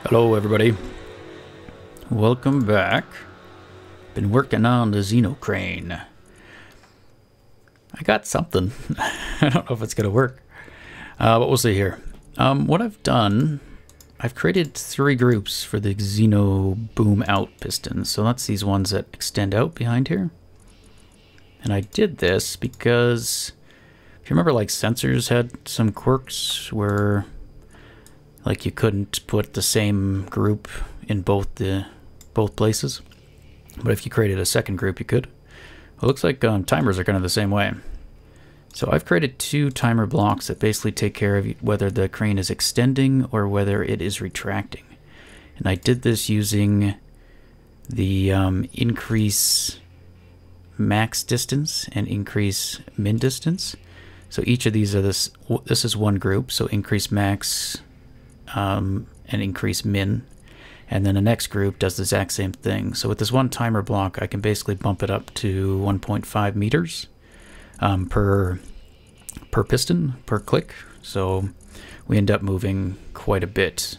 Hello everybody, welcome back. Been working on the XenoCrane. I got something. I don't know if it's gonna work, but we'll see here. What I've done, I've created 3 groups for the Xeno boom out pistons. So that's these ones that extend out behind here. And I did this because if you remember, like, sensors had some quirks where like you couldn't put the same group in both places, but if you created a second group, you could. Well, it looks like timers are kind of the same way. So I've created 2 timer blocks that basically take care of whether the crane is extending or whether it is retracting. And I did this using the increase max distance and increase min distance. So each of these are this is one group, so increase max and increase min, and then the next group does the exact same thing. So with this one timer block, I can basically bump it up to 1.5 meters per piston per click. So we end up moving quite a bit.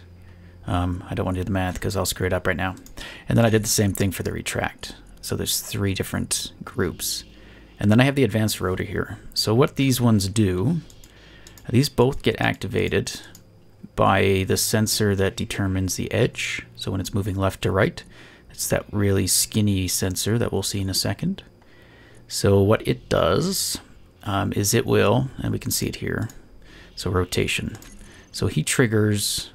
I don't want to do the math because I'll screw it up right now. And then I did the same thing for the retract. So there's 3 different groups, and then I have the advanced rotor here. So what these ones do, these both get activated by the sensor that determines the edge. So when it's moving left to right, it's that really skinny sensor that we'll see in a second. So what it does is it will, and we can see it here, so rotation. So he triggers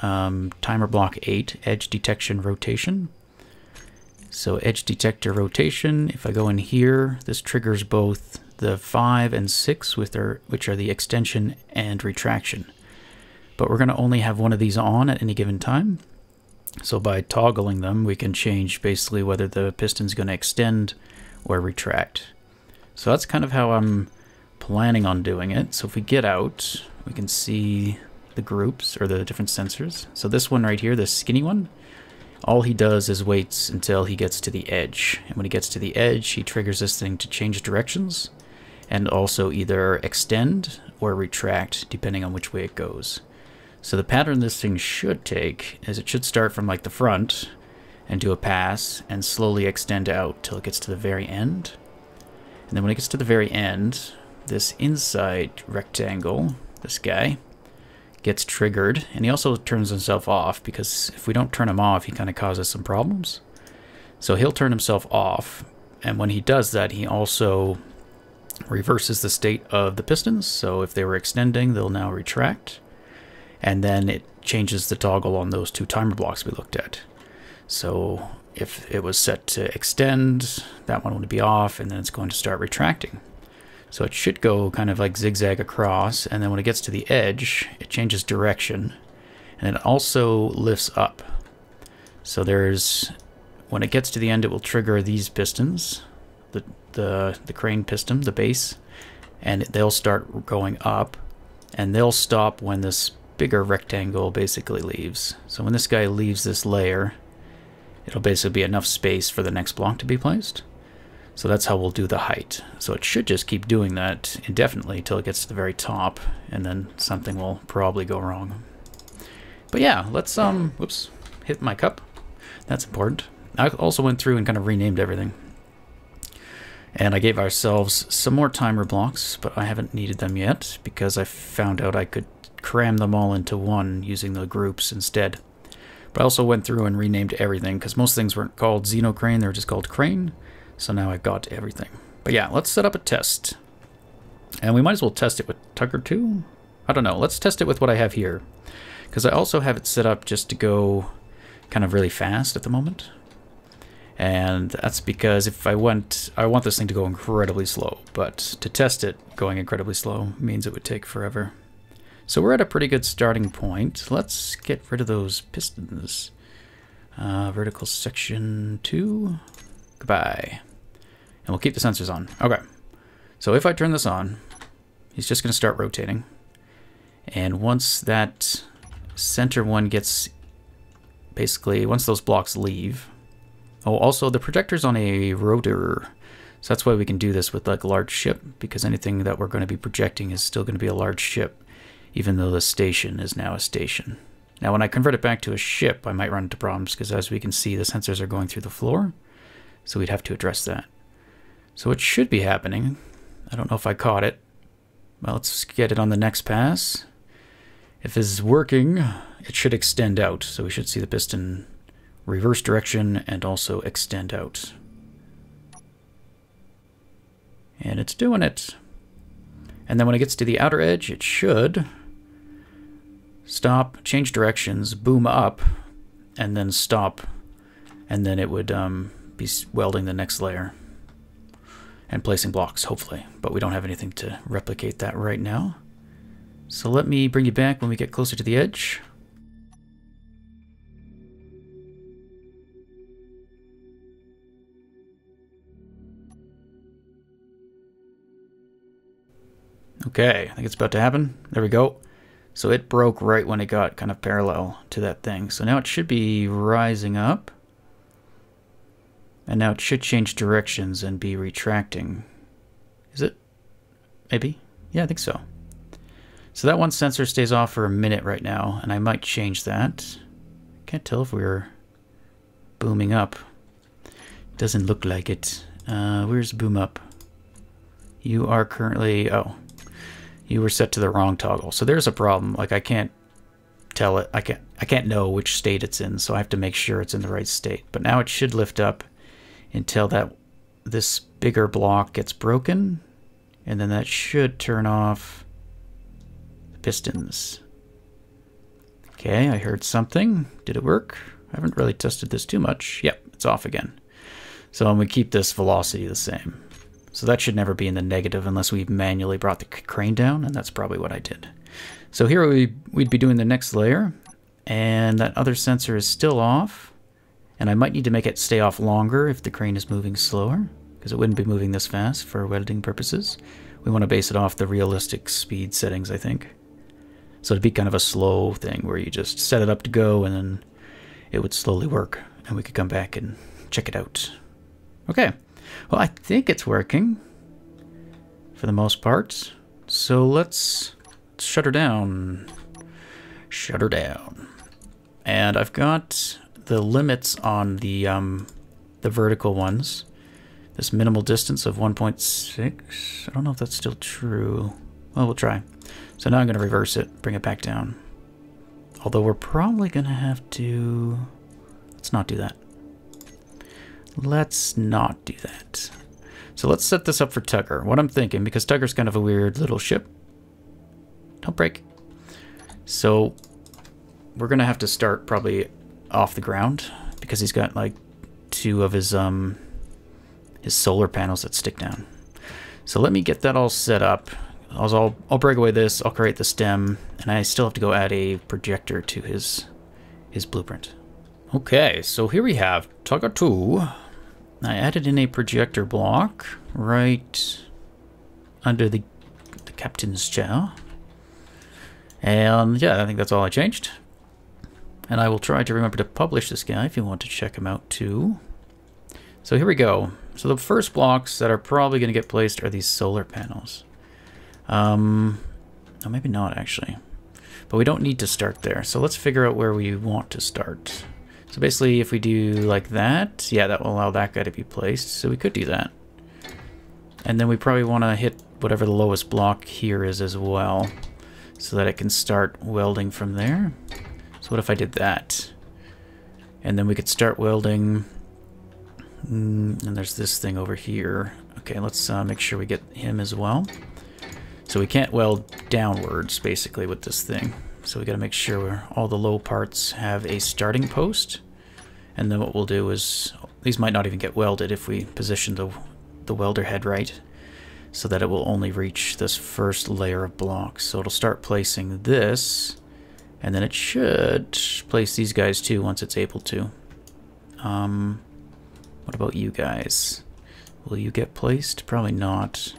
timer block 8, edge detection rotation. So edge detector rotation, if I go in here, this triggers both the 5 and 6, which are the extension and retraction. But we're going to only have one of these on at any given time. So by toggling them, we can change basically whether the piston's going to extend or retract. So that's kind of how I'm planning on doing it. So if we get out, we can see the groups or the different sensors. So this one right here, this skinny one, all he does is waits until he gets to the edge. And when he gets to the edge, he triggers this thing to change directions and also either extend or retract depending on which way it goes. So the pattern this thing should take is it should start from like the front and do a pass and slowly extend out till it gets to the very end. And then when it gets to the very end, this inside rectangle, this guy, gets triggered, and he also turns himself off because if we don't turn him off, he kind of causes some problems. So he'll turn himself off, and when he does that, he also reverses the state of the pistons. So if they were extending, they'll now retract. And then it changes the toggle on those 2 timer blocks we looked at. So if it was set to extend, that one would be off, and then it's going to start retracting. So it should go kind of like zigzag across, and then when it gets to the edge, it changes direction, and it also lifts up. So when it gets to the end, it will trigger these pistons, the crane piston, the base, and they'll start going up, and they'll stop when this bigger rectangle basically leaves. So when this guy leaves this layer, it'll basically be enough space for the next block to be placed. So that's how we'll do the height. So it should just keep doing that indefinitely until it gets to the very top, and then something will probably go wrong. But yeah, let's whoops, hit my cup. That's important. I also went through and kind of renamed everything. And I gave ourselves some more timer blocks, but I haven't needed them yet because I found out I could cram them all into one using the groups instead. But I also went through and renamed everything because most things weren't called XenoCrane, they were just called Crane. So now I've got everything. But yeah, let's set up a test. And we might as well test it with Tugger Too. I don't know, let's test it with what I have here. Because I also have it set up just to go kind of really fast at the moment. And that's because if I want this thing to go incredibly slow. But to test it going incredibly slow means it would take forever. So we're at a pretty good starting point. Let's get rid of those pistons. Vertical section 2. Goodbye. And we'll keep the sensors on. Okay. So if I turn this on, he's just going to start rotating. And once that center one gets, basically, once those blocks leave. Oh, also the projector's on a rotor. So that's why we can do this with like a large ship, because anything that we're going to be projecting is still going to be a large ship, even though the station is now a station. Now when I convert it back to a ship, I might run into problems because as we can see, the sensors are going through the floor. So we'd have to address that. So it should be happening. I don't know if I caught it. Well, let's get it on the next pass. If this is working, it should extend out. So we should see the piston reverse direction and also extend out. And it's doing it. And then when it gets to the outer edge, it should stop, change directions, boom up, and then stop. And then it would be welding the next layer and placing blocks, hopefully. But we don't have anything to replicate that right now. So let me bring you back when we get closer to the edge. Okay, I think it's about to happen. There we go. So it broke right when it got kind of parallel to that thing. So now it should be rising up. And now it should change directions and be retracting. Is it? Maybe? Yeah, I think so. So that one sensor stays off for a minute right now, and I might change that. Can't tell if we're booming up. Doesn't look like it. Where's boom up? You are currently... Oh. You were set to the wrong toggle. So there's a problem. Like I can't tell it. I can't know which state it's in, so I have to make sure it's in the right state. But now it should lift up until this bigger block gets broken, and then that should turn off the pistons. Okay, I heard something. Did it work? I haven't really tested this too much. Yep, it's off again. So I'm going to keep this velocity the same. So that should never be in the negative unless we manually brought the crane down, and that's probably what I did. So here we'd be doing the next layer, and that other sensor is still off, and I might need to make it stay off longer if the crane is moving slower, because it wouldn't be moving this fast for welding purposes. We want to base it off the realistic speed settings, I think. So it'd be kind of a slow thing where you just set it up to go, and then it would slowly work, and we could come back and check it out. Okay. Well, I think it's working for the most part. So let's shut her down. Shut her down. And I've got the limits on the vertical ones. This minimal distance of 1.6. I don't know if that's still true. Well, we'll try. So now I'm going to reverse it, bring it back down. Although we're probably going to have to... Let's not do that. Let's not do that. So let's set this up for Tugger. What I'm thinking, because Tugger's kind of a weird little ship. Don't break. So we're going to have to start probably off the ground because he's got like two of his solar panels that stick down. So let me get that all set up. I'll break away this, I'll create the stem, and I still have to go add a projector to his blueprint. Okay, so here we have Tugger Too. I added in a projector block right under the captain's chair. And yeah, I think that's all I changed. And I will try to remember to publish this guy if you want to check him out too. So here we go. So the first blocks that are probably going to get placed are these solar panels. No, maybe not actually. But we don't need to start there. So let's figure out where we want to start. So basically if we do like that, yeah, that will allow that guy to be placed. So we could do that. And then we probably want to hit whatever the lowest block here is as well, so that it can start welding from there. So what if I did that? And then we could start welding. And there's this thing over here. Okay, let's make sure we get him as well. So we can't weld downwards basically with this thing. So we got to make sure all the low parts have a starting post. And then what we'll do is, these might not even get welded if we position the welder head right, so that it will only reach this first layer of blocks. So it'll start placing this, and then it should place these guys too once it's able to. What about you guys? Will you get placed? Probably not.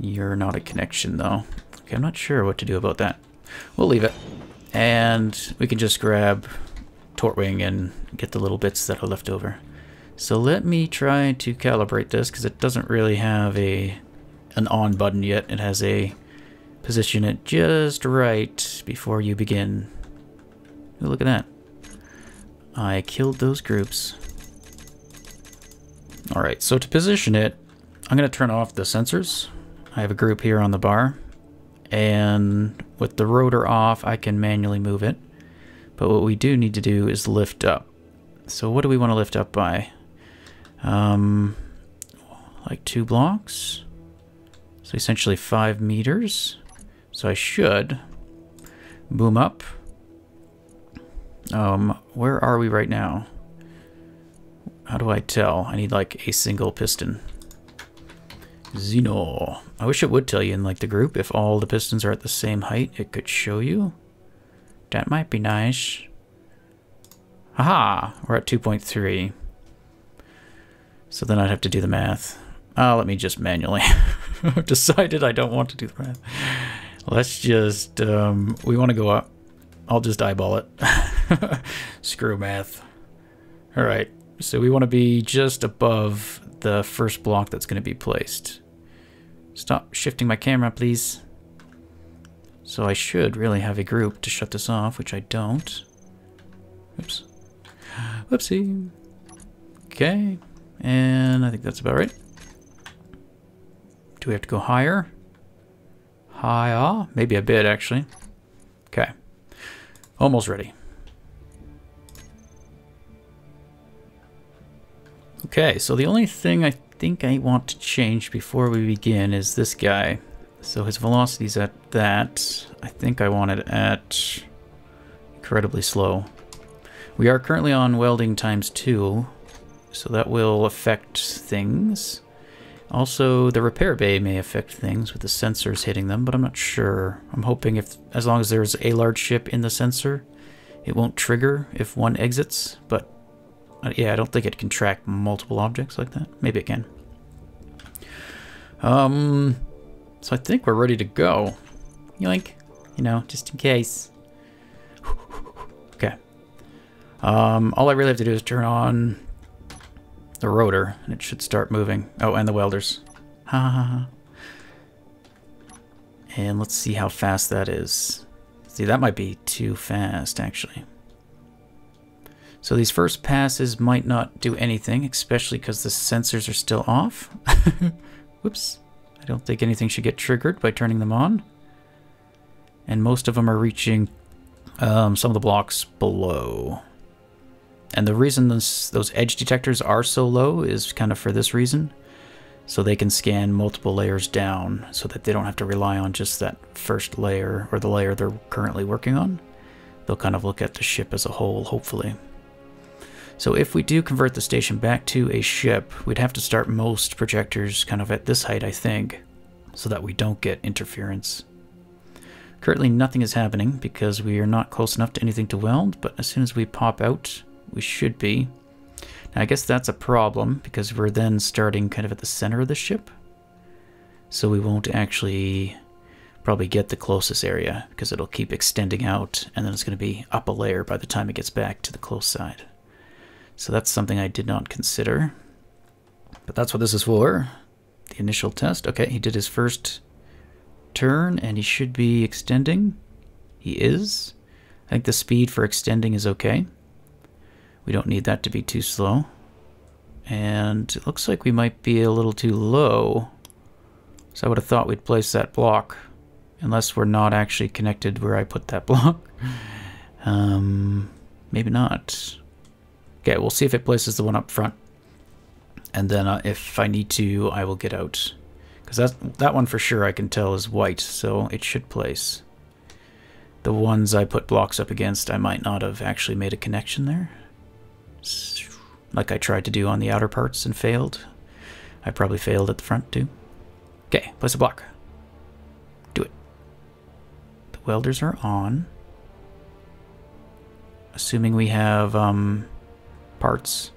You're not a connection though. Okay, I'm not sure what to do about that. We'll leave it. And we can just grab Tortwing and get the little bits that are left over. So let me try to calibrate this because it doesn't really have an on button yet. It has a position it just right before you begin. Ooh, look at that. I killed those groups. Alright, so to position it, I'm going to turn off the sensors. I have a group here on the bar, and with the rotor off, I can manually move it. But what we do need to do is lift up. So what do we want to lift up by? Like 2 blocks. So essentially 5 meters. So I should boom up. Where are we right now? How do I tell? I need like a single piston. Xeno. I wish it would tell you in like the group if all the pistons are at the same height. It could show you. That might be nice. Haha, we're at 2.3. So then I'd have to do the math. Let me just manually. I've decided I don't want to do the math. Let's just, we want to go up. I'll just eyeball it. Screw math. All right, so we want to be just above the first block that's going to be placed. Stop shifting my camera, please. So I should really have a group to shut this off, which I don't. Oops. Whoopsie. Okay, and I think that's about right. Do we have to go higher? Higher? Maybe a bit, actually. Okay. Almost ready. Okay, so the only thing I think I want to change before we begin is this guy. So his velocity's at that. I think I want it at incredibly slow. We are currently on welding ×2, so that will affect things. Also, the repair bay may affect things with the sensors hitting them, but I'm not sure. I'm hoping as long as there's a large ship in the sensor, it won't trigger if one exits, but yeah, I don't think it can track multiple objects like that. Maybe it can. So I think we're ready to go. Yoink. You know, just in case. Okay. All I really have to do is turn on the rotor, and it should start moving. Oh, and the welders. Ha ha ha. And let's see how fast that is. See, that might be too fast, actually. So these first passes might not do anything, especially because the sensors are still off. Whoops. I don't think anything should get triggered by turning them on. And most of them are reaching some of the blocks below. And the reason those edge detectors are so low is kind of for this reason. So they can scan multiple layers down so that they don't have to rely on just that first layer or the layer they're currently working on. They'll kind of look at the ship as a whole, hopefully. So if we do convert the station back to a ship, we'd have to start most projectors kind of at this height, I think, so that we don't get interference. Currently nothing is happening because we are not close enough to anything to weld, but as soon as we pop out, we should be. Now I guess that's a problem because we're then starting kind of at the center of the ship. So we won't actually probably get the closest area because it'll keep extending out and then it's going to be up a layer by the time it gets back to the close side. So that's something I did not consider. But that's what this is for. The initial test. Okay, he did his first turn and he should be extending. He is. I think the speed for extending is okay. We don't need that to be too slow. And it looks like we might be a little too low. So I would have thought we'd place that block. Unless we're not actually connected where I put that block. Maybe not. Okay, we'll see if it places the one up front. And then if I need to, I will get out. Because that one for sure I can tell is white, so it should place. The ones I put blocks up against, I might not have actually made a connection there. Like I tried to do on the outer parts and failed. I probably failed at the front too. Okay, place a block. Do it. The welders are on. Assuming we have parts.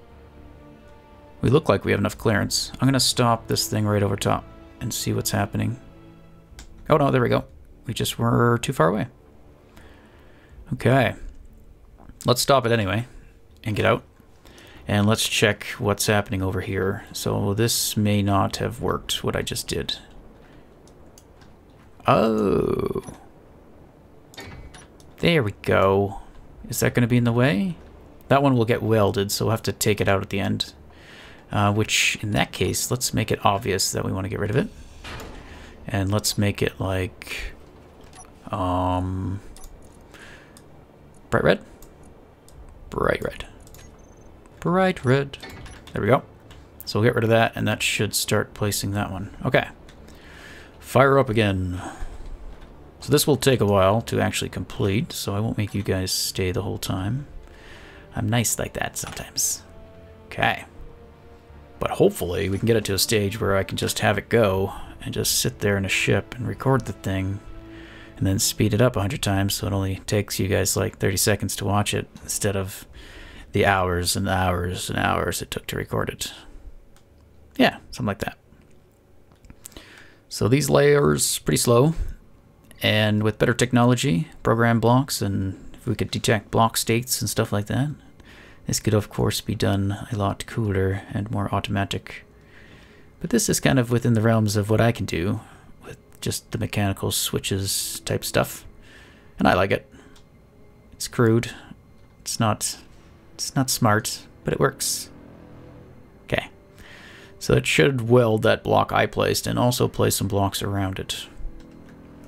We look like we have enough clearance. I'm going to stop this thing right over top and see what's happening. Oh no, there we go. We just were too far away. Okay. Let's stop it anyway and get out. And let's check what's happening over here. So this may not have worked, what I just did. Oh. There we go. Is that going to be in the way? That one will get welded, so we'll have to take it out at the end. Which, in that case, let's make it obvious that we want to get rid of it. And let's make it like... bright red? Bright red. Bright red. There we go. So we'll get rid of that, and that should start placing that one. Okay. Fire up again. So this will take a while to actually complete, so I won't make you guys stay the whole time. I'm nice like that sometimes. Okay. But hopefully we can get it to a stage where I can just have it go and just sit there in a ship and record the thing and then speed it up 100 times so it only takes you guys like 30 seconds to watch it instead of the hours and hours and hours it took to record it. Yeah, something like that. So these layers pretty slow, and with better technology, program blocks, and if we could detect block states and stuff like that, this could of course be done a lot cooler and more automatic. But this is kind of within the realms of what I can do with just the mechanical switches type stuff, and I like it. It's crude. It's not smart, but it works. Okay. So it should weld that block I placed and also place some blocks around it.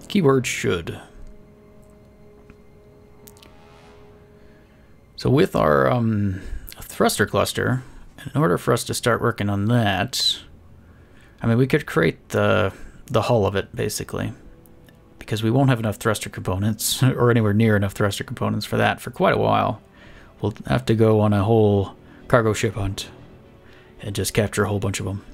Keyword should. So with our thruster cluster, in order for us to start working on that, I mean, we could create the hull of it, basically. Because we won't have enough thruster components, or anywhere near enough thruster components for that for quite a while. We'll have to go on a whole cargo ship hunt and just capture a whole bunch of them.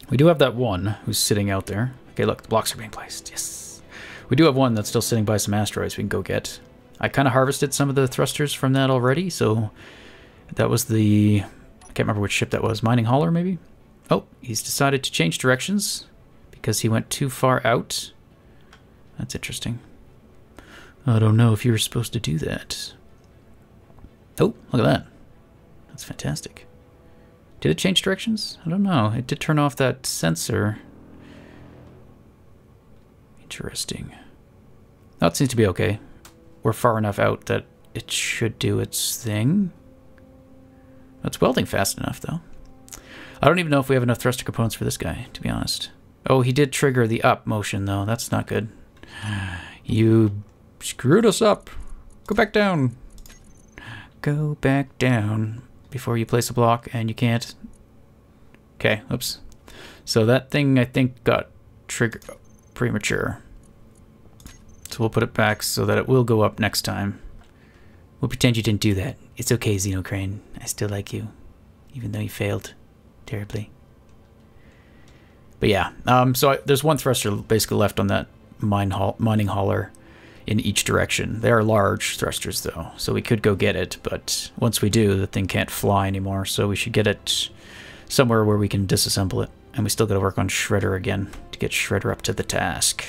We do have that one who's sitting out there. Okay, look, the blocks are being placed. Yes. We do have one that's still sitting by some asteroids we can go get. I kind of harvested some of the thrusters from that already, so that was the... I can't remember which ship that was. Mining hauler, maybe? Oh, he's decided to change directions because he went too far out. That's interesting. I don't know if you were supposed to do that. Oh, look at that. That's fantastic. Did it change directions? I don't know. It did turn off that sensor. Interesting. That seems to be okay. We're far enough out that it should do its thing. It's welding fast enough, though. I don't even know if we have enough thruster components for this guy, to be honest. Oh, he did trigger the up motion, though. That's not good. You screwed us up. Go back down. Go back down before you place a block, and you can't. Okay, oops. So that thing, I think, got triggered premature. So we'll put it back so that it will go up next time. We'll pretend you didn't do that. It's okay, XenoCrane. I still like you, even though you failed terribly. But yeah, there's one thruster basically left on that mining hauler in each direction. They are large thrusters, though, so we could go get it, but once we do, the thing can't fly anymore, so we should get it somewhere where we can disassemble it. And we still got to work on Shredder again to get Shredder up to the task.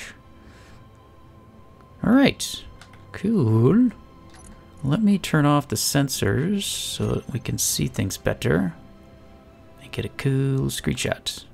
Alright, cool. Let me turn off the sensors so that we can see things better and get a cool screenshot.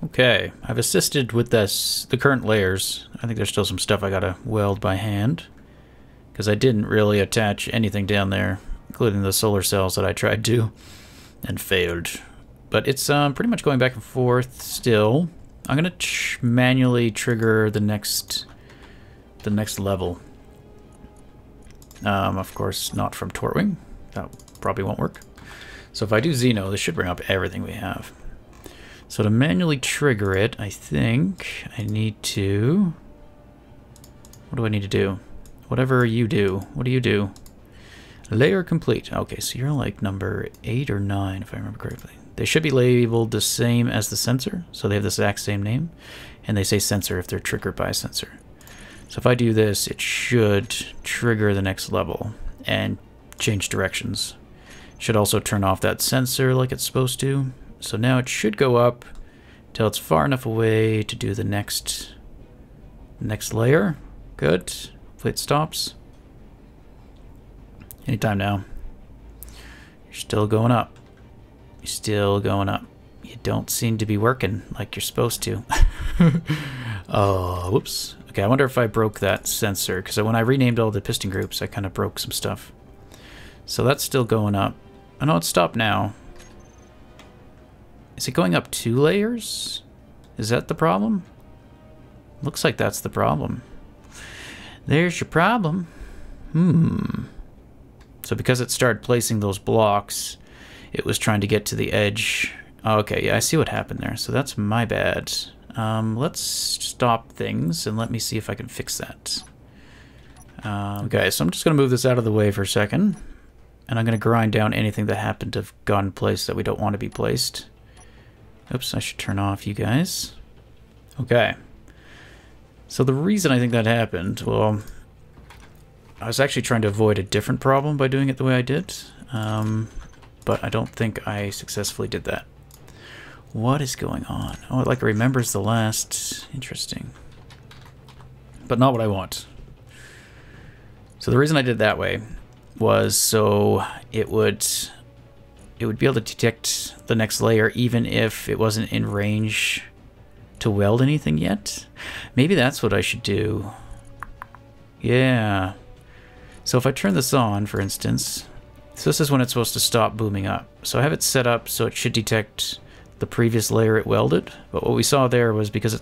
Okay, I've assisted with the current layers. I think there's still some stuff I gotta weld by hand, because I didn't really attach anything down there, including the solar cells that I tried to, and failed. But it's pretty much going back and forth still. I'm gonna manually trigger the next level. Of course, not from Tortwing. That probably won't work. So if I do Xeno, this should bring up everything we have. So to manually trigger it, I think I need to... What do I need to do? Whatever you do. What do you do? Layer complete. Okay, so you're like number 8 or 9, if I remember correctly. They should be labeled the same as the sensor, so they have the exact same name. And they say sensor if they're triggered by a sensor. So if I do this, it should trigger the next level and change directions. Should also turn off that sensor like it's supposed to. So now it should go up till it's far enough away to do the next layer. Good. Hopefully it stops. Anytime now. You're still going up. You're still going up. You don't seem to be working like you're supposed to. Oh, whoops. Okay, I wonder if I broke that sensor, because when I renamed all the piston groups, I kind of broke some stuff. So that's still going up. I know it's stopped now. Is it going up 2 layers? Is that the problem? Looks like that's the problem. There's your problem. So because it started placing those blocks, it was trying to get to the edge. Okay, yeah, I see what happened there. So that's my bad. Let's stop things and let me see if I can fix that. Okay, so I'm just going to move this out of the way for a second. And I'm going to grind down anything that happened to have gotten placed that we don't want to be placed. Oops, I should turn off you guys. Okay. So the reason I think that happened, well, I was actually trying to avoid a different problem by doing it the way I did. But I don't think I successfully did that. What is going on? Oh, it like remembers the last. Interesting. But not what I want. So the reason I did it that way was so it would be able to detect the next layer even if it wasn't in range to weld anything yet. Maybe that's what I should do. Yeah. So if I turn this on, for instance, so this is when it's supposed to stop booming up. So I have it set up so it should detect the previous layer it welded, but what we saw there was because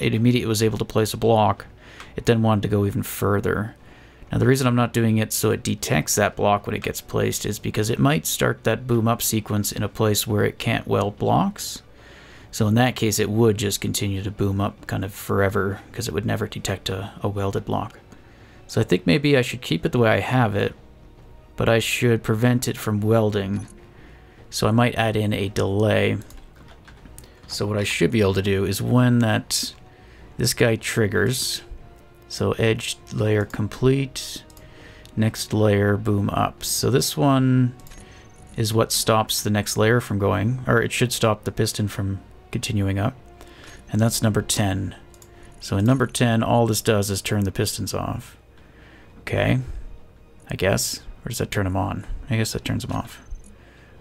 it immediately was able to place a block, it then wanted to go even further. Now the reason I'm not doing it so it detects that block when it gets placed is because it might start that boom up sequence in a place where it can't weld blocks. So in that case it would just continue to boom up kind of forever because it would never detect a welded block. So I think maybe I should keep it the way I have it, but I should prevent it from welding. So I might add in a delay. So what I should be able to do is when this guy triggers, so edge layer complete, next layer boom up. So this one is what stops the next layer from going, or it should stop the piston from continuing up. And that's number 10. So in number 10, all this does is turn the pistons off. Okay, I guess. Or does that turn them on? I guess that turns them off.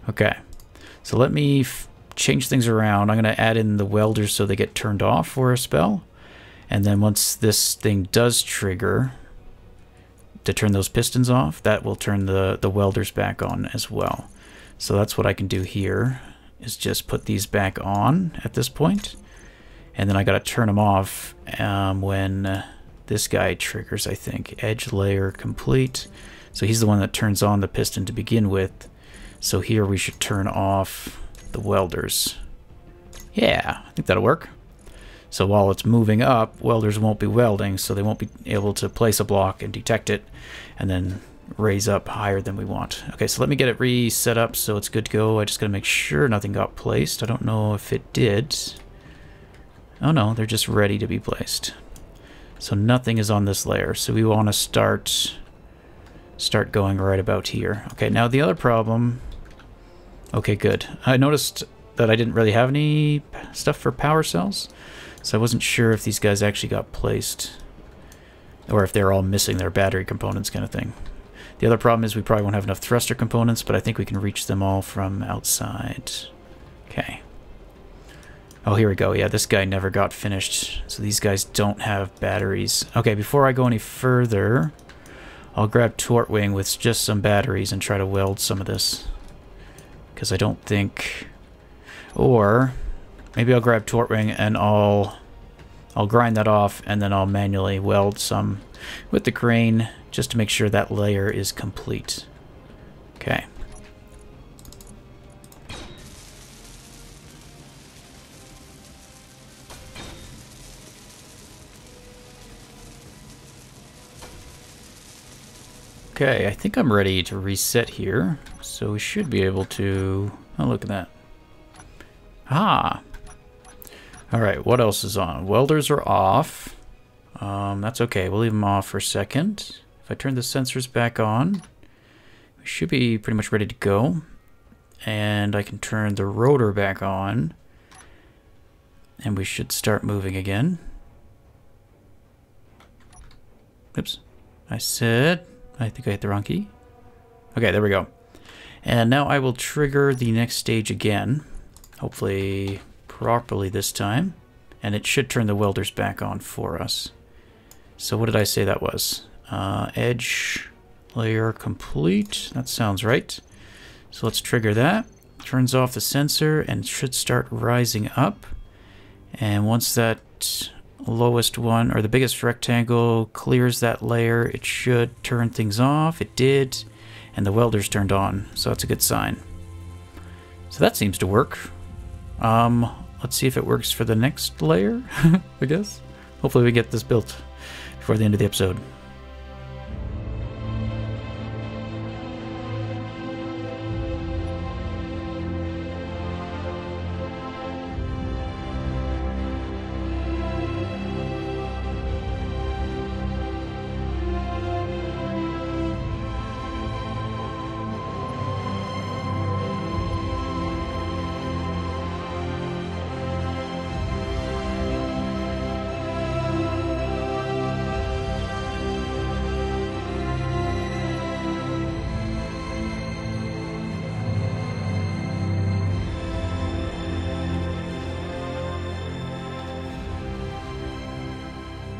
Okay, so let me change things around. I'm going to add in the welders so they get turned off for a spell. And then once this thing does trigger to turn those pistons off, that will turn the welders back on as well. So that's what I can do here, is just put these back on at this point. And then I got to turn them off when this guy triggers, I think. Edge layer complete. So he's the one that turns on the piston to begin with. So here we should turn off the welders. Yeah, I think that'll work. So while it's moving up, welders won't be welding, so they won't be able to place a block and detect it and then raise up higher than we want. Okay, so let me get it reset up so it's good to go. I just gotta make sure nothing got placed. I don't know if it did. Oh no, they're just ready to be placed. So nothing is on this layer, so we want to start going right about here. Okay, now the other problem... Okay, good. I noticed that I didn't really have any stuff for power cells, so I wasn't sure if these guys actually got placed or if they're all missing their battery components kind of thing. The other problem is we probably won't have enough thruster components, but I think we can reach them all from outside. Okay. Oh, here we go. Yeah, this guy never got finished. So these guys don't have batteries. Okay, before I go any further, I'll grab Tortwing with just some batteries and try to weld some of this. Because I don't think... Or maybe I'll grab Tortwing and I'll grind that off and then I'll manually weld some with the crane just to make sure that layer is complete. Okay. Okay, I think I'm ready to reset here, so we should be able to... Oh, look at that. Ah! Alright, what else is on? Welders are off. That's okay, we'll leave them off for a second. If I turn the sensors back on, we should be pretty much ready to go. And I can turn the rotor back on, and we should start moving again. Oops. I think I hit the wrong key. Okay, there we go. And now I will trigger the next stage again. Hopefully properly this time. And it should turn the welders back on for us. So what did I say that was? Edge layer complete. That sounds right. So let's trigger that. Turns off the sensor and should start rising up. And once that lowest one, or the biggest rectangle, clears that layer, it should turn things off. It did, and the welders turned on, so that's a good sign. So that seems to work. Let's see if it works for the next layer, I guess. Hopefully we get this built before the end of the episode.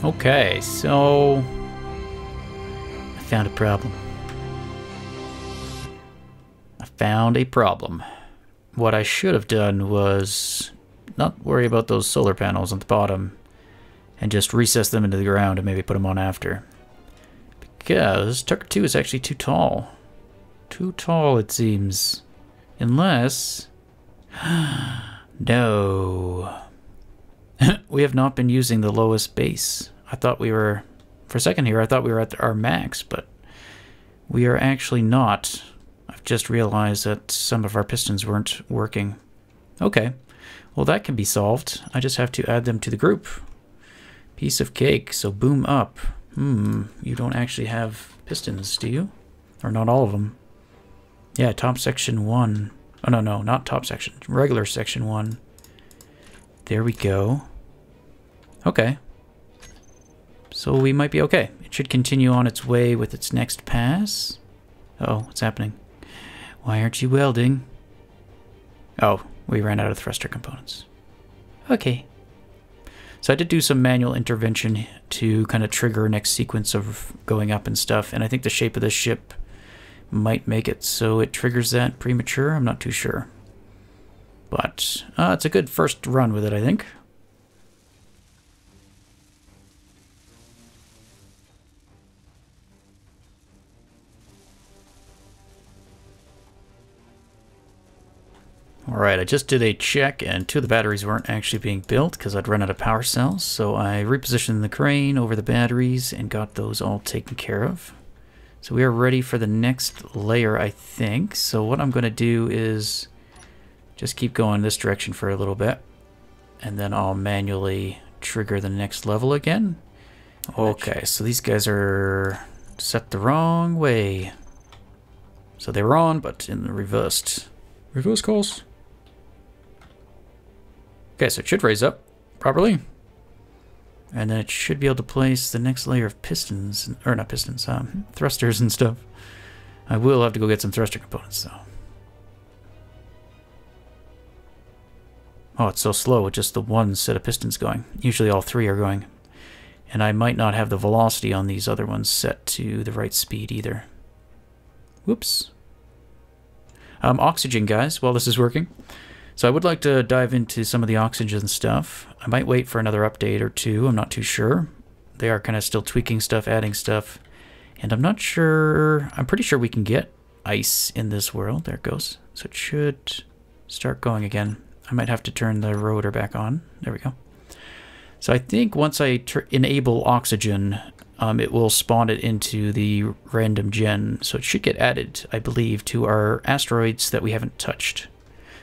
Okay, so I found a problem. What I should have done was not worry about those solar panels on the bottom and just recess them into the ground and maybe put them on after. Because Tugger Too is actually too tall. Too tall, it seems. Unless... No. We have not been using the lowest base. I thought we were... For a second here, I thought we were at our max, but we are actually not. I've just realized that some of our pistons weren't working. Okay. Well, that can be solved. I just have to add them to the group. Piece of cake. So boom up. You don't actually have pistons, do you? Or not all of them. Yeah, top section 1. Oh, no, not top section. Regular section 1. There we go. Okay. So we might be okay. It should continue on its way with its next pass. Oh, what's happening? Why aren't you welding? Oh, we ran out of thruster components. Okay. So I did do some manual intervention to kind of trigger next sequence of going up and stuff, and I think the shape of this ship might make it so it triggers that premature. I'm not too sure. But it's a good first run with it, I think. Alright, I just did a check and 2 of the batteries weren't actually being built because I'd run out of power cells, so I repositioned the crane over the batteries and got those all taken care of. So we are ready for the next layer, I think. So what I'm going to do is just keep going this direction for a little bit, and then I'll manually trigger the next level again. Okay, so these guys are set the wrong way. So they were on, but in the reversed. Reverse course. Okay, so it should raise up properly. And then it should be able to place the next layer of pistons, or not pistons, thrusters and stuff. I will have to go get some thruster components, though. Oh, it's so slow with just the one set of pistons going. Usually all three are going. And I might not have the velocity on these other ones set to the right speed either. Whoops. Oxygen, guys, while this is working. So I would like to dive into some of the oxygen stuff. I might wait for another update or two. I'm not too sure. They are kind of still tweaking stuff, adding stuff. And I'm not sure. I'm pretty sure we can get ice in this world. There it goes. So it should start going again. I might have to turn the rotor back on. There we go. So I think once I enable oxygen, it will spawn it into the random gen. So it should get added, I believe, to our asteroids that we haven't touched,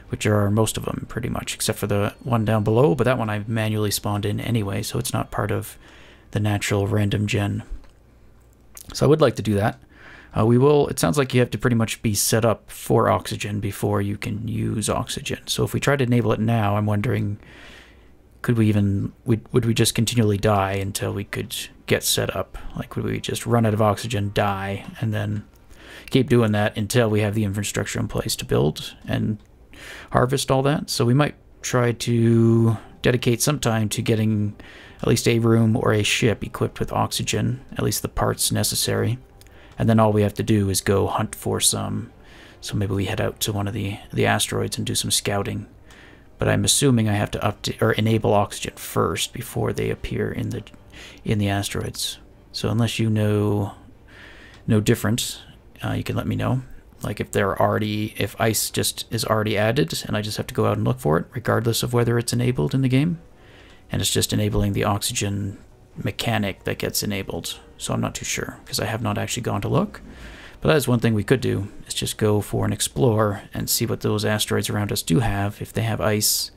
which are most of them pretty much, except for the one down below. But that one I manually spawned in anyway, so it's not part of the natural random gen. So I would like to do that. We will. It sounds like you have to pretty much be set up for oxygen before you can use oxygen. So if we try to enable it now, I'm wondering, could we even, would we just continually die until we could get set up? Like, would we just run out of oxygen, die, and then keep doing that until we have the infrastructure in place to build and harvest all that? So we might try to dedicate some time to getting at least a room or a ship equipped with oxygen, at least the parts necessary. And then all we have to do is go hunt for some. So maybe we head out to one of the asteroids and do some scouting. But I'm assuming I have to update or enable oxygen first before they appear in the asteroids. So unless you know different, you can let me know. Like if ice just is already added and I just have to go out and look for it, regardless of whether it's enabled in the game. And it's just enabling the oxygen mechanic that gets enabled. So I'm not too sure because I have not actually gone to look. But that is one thing we could do, is just go for an explore and see what those asteroids around us do have. If they have ice,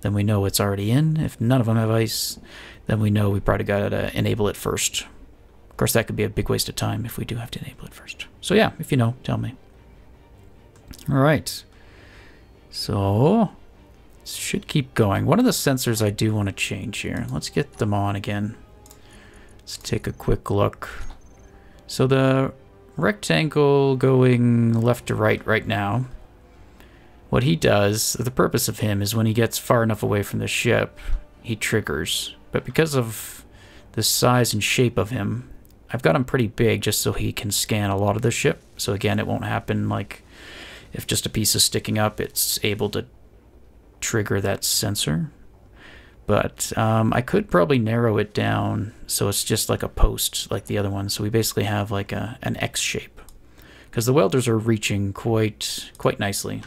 then we know it's already in. If none of them have ice, then we know we probably got to enable it first. Of course, that could be a big waste of time if we do have to enable it first. So yeah, if you know, tell me. All right. So this should keep going. One of the sensors I do want to change here. Let's get them on again. Let's take a quick look. So the rectangle going left to right now, what he does, the purpose of him is when he gets far enough away from the ship, he triggers. But because of the size and shape of him, I've got him pretty big just so he can scan a lot of the ship. So again, it won't happen like if just a piece is sticking up, it's able to trigger that sensor. But I could probably narrow it down so it's just like a post like the other one. So we basically have like an X shape, because the welders are reaching quite nicely.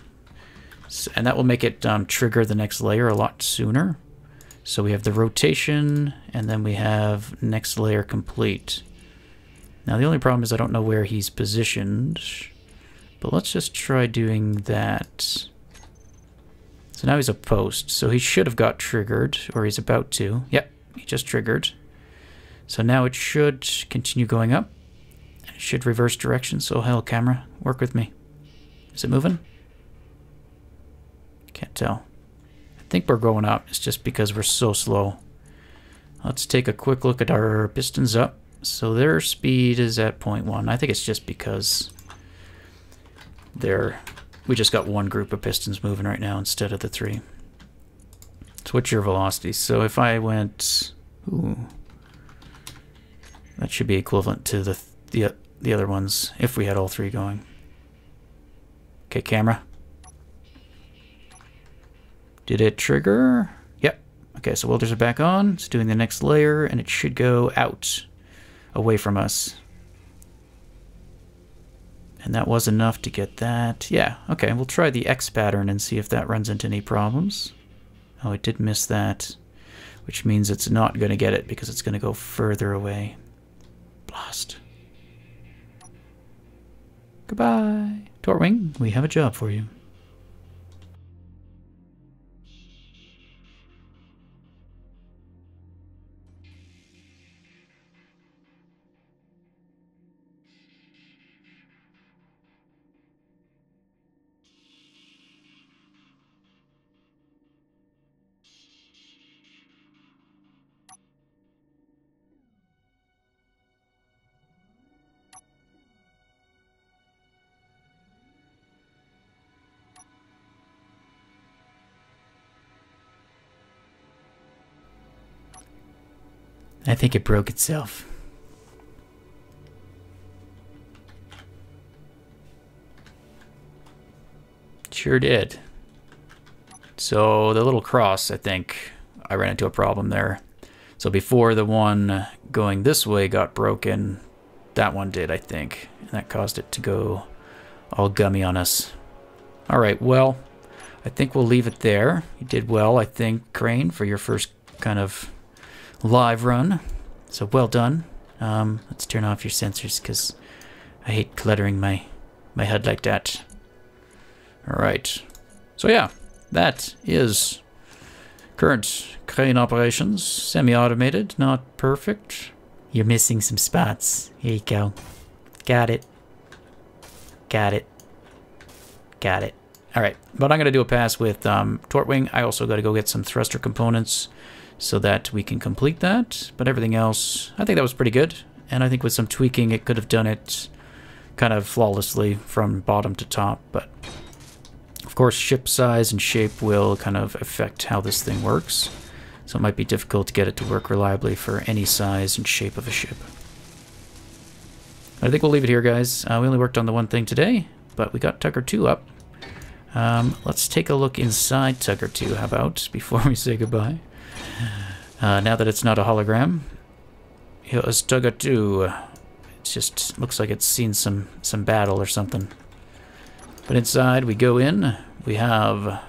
So, and that will make it trigger the next layer a lot sooner. So we have the rotation, and then we have next layer complete. Now the only problem is I don't know where he's positioned, but let's just try doing that. So now he's a post, so he should have got triggered, or he's about to. Yep, he just triggered. So now it should continue going up, and it should reverse direction. So hell, camera, work with me. Is it moving? Can't tell. I think we're going up. It's just because we're so slow. Let's take a quick look at our pistons up. So their speed is at 0.1. I think it's just because we just got one group of pistons moving right now instead of the three. So what's your velocity? So if I went, that should be equivalent to the other ones if we had all three going. Okay, camera. Did it trigger? Yep. Okay, so welders are back on. It's doing the next layer, and it should go out, away from us. And that was enough to get that. Yeah, okay, we'll try the X pattern and see if that runs into any problems. Oh, it did miss that, which means it's not going to get it because it's going to go further away. Blast. Goodbye. Tortwing, we have a job for you. I think it broke itself. Sure did. So the little cross, I think I ran into a problem there. So before the one going this way got broken, that one did, I think. And that caused it to go all gummy on us. Alright, well, I think we'll leave it there. You did well, I think, Crane, for your first kind of live run. So well done. Let's turn off your sensors because I hate cluttering my HUD like that. Alright. So yeah, that is current crane operations. Semi-automated, not perfect. You're missing some spots. Here you go. Got it. Got it. Got it. Alright, but I'm going to do a pass with Tortwing. I also got to go get some thruster components so that we can complete that. But everything else, I think that was pretty good. And I think with some tweaking, it could have done it kind of flawlessly from bottom to top. But of course, ship size and shape will kind of affect how this thing works. So it might be difficult to get it to work reliably for any size and shape of a ship. I think we'll leave it here, guys. We only worked on the one thing today, but we got Tugger Too up. Let's take a look inside Tugger Too, how about, before we say goodbye. Now that it's not a hologram. Here is Tugger Too. It just looks like it's seen some battle or something. But inside we go in, we have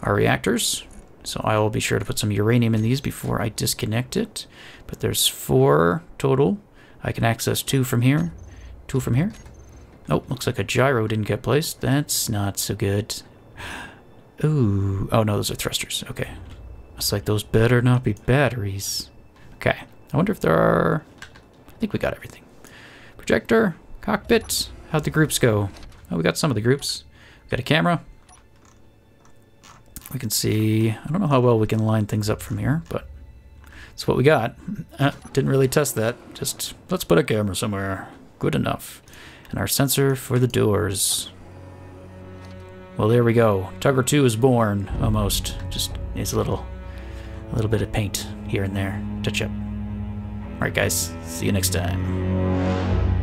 our reactors. So I will be sure to put some uranium in these before I disconnect it. But there's 4 total. I can access 2 from here. 2 from here. Oh, looks like a gyro didn't get placed. That's not so good. Ooh. Oh, no, those are thrusters. Okay. It's like those better not be batteries. Okay. I wonder if there are... I think we got everything. Projector. Cockpit. How'd the groups go? Oh, we got some of the groups. We got a camera. We can see... I don't know how well we can line things up from here, but... that's what we got. Didn't really test that. Just, let's put a camera somewhere. Good enough. And our sensor for the doors. Well, there we go. Tugger Too is born, almost. Just needs a little bit of paint here and there. Touch up. Alright, guys. See you next time.